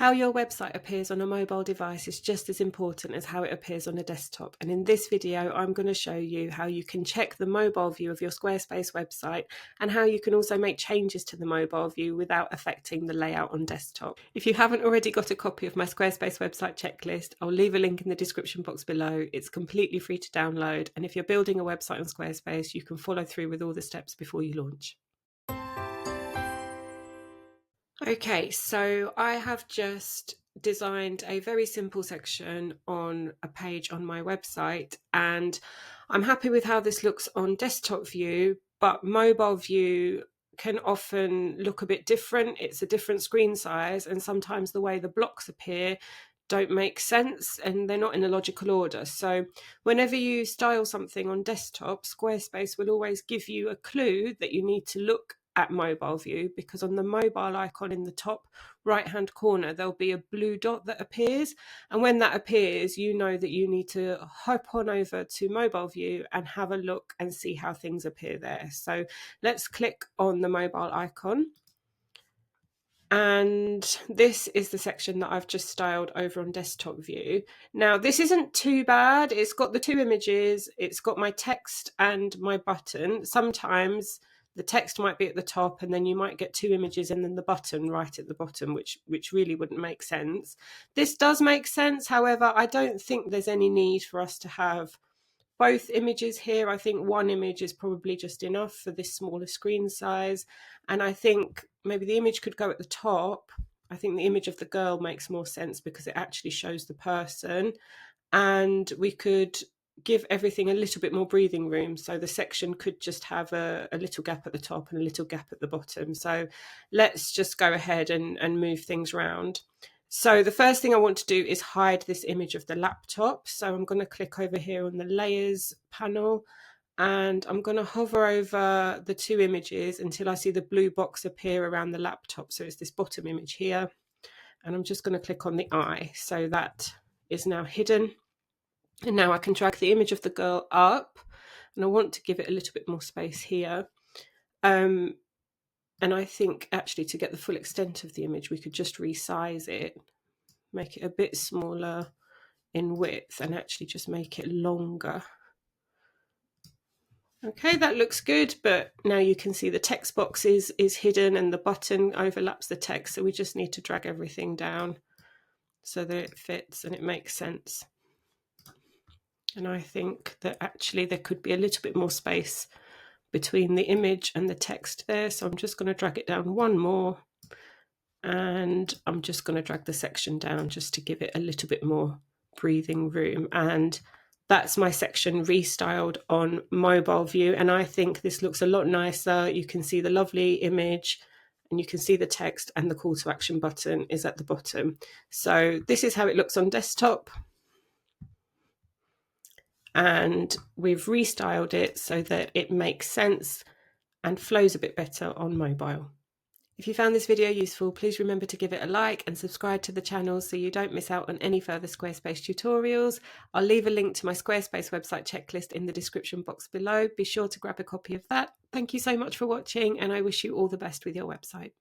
How your website appears on a mobile device is just as important as how it appears on a desktop. And in this video, I'm going to show you how you can check the mobile view of your Squarespace website and how you can also make changes to the mobile view without affecting the layout on desktop. If you haven't already got a copy of my Squarespace website checklist, I'll leave a link in the description box below. It's completely free to download. And if you're building a website on Squarespace, you can follow through with all the steps before you launch. Okay, so I have just designed a very simple section on a page on my website, and I'm happy with how this looks on desktop view, but mobile view can often look a bit different. It's a different screen size, and sometimes the way the blocks appear don't make sense and they're not in a logical order. So whenever you style something on desktop, Squarespace will always give you a clue that you need to look at mobile view, because on the mobile icon in the top right hand corner there'll be a blue dot that appears, and when that appears you know that you need to hop on over to mobile view and have a look and see how things appear there. So let's click on the mobile icon, and this is the section that I've just styled over on desktop view. Now this isn't too bad. It's got the two images, it's got my text and my button. Sometimes the text might be at the top and then you might get two images and then the button right at the bottom, which really wouldn't make sense. This does make sense. However, I don't think there's any need for us to have both images here. I think one image is probably just enough for this smaller screen size. And I think maybe the image could go at the top. I think the image of the girl makes more sense because it actually shows the person. And we could give everything a little bit more breathing room. So the section could just have a little gap at the top and a little gap at the bottom. So let's just go ahead and move things around. So the first thing I want to do is hide this image of the laptop. So I'm going to click over here on the layers panel, and I'm going to hover over the two images until I see the blue box appear around the laptop. So it's this bottom image here, and I'm just going to click on the eye. So that is now hidden. And now I can drag the image of the girl up, and I want to give it a little bit more space here. And I think actually to get the full extent of the image, we could just resize it, make it a bit smaller in width and actually just make it longer. Okay, that looks good, but now you can see the text box is hidden and the button overlaps the text. So we just need to drag everything down so that it fits and it makes sense. And I think that actually there could be a little bit more space between the image and the text there. So I'm just going to drag it down one more, and I'm just going to drag the section down just to give it a little bit more breathing room. And that's my section restyled on mobile view. And I think this looks a lot nicer. You can see the lovely image and you can see the text, and the call to action button is at the bottom. So this is how it looks on desktop. And we've restyled it so that it makes sense and flows a bit better on mobile. If you found this video useful, please remember to give it a like and subscribe to the channel so you don't miss out on any further Squarespace tutorials. I'll leave a link to my Squarespace website checklist in the description box below. Be sure to grab a copy of that. Thank you so much for watching, and I wish you all the best with your website.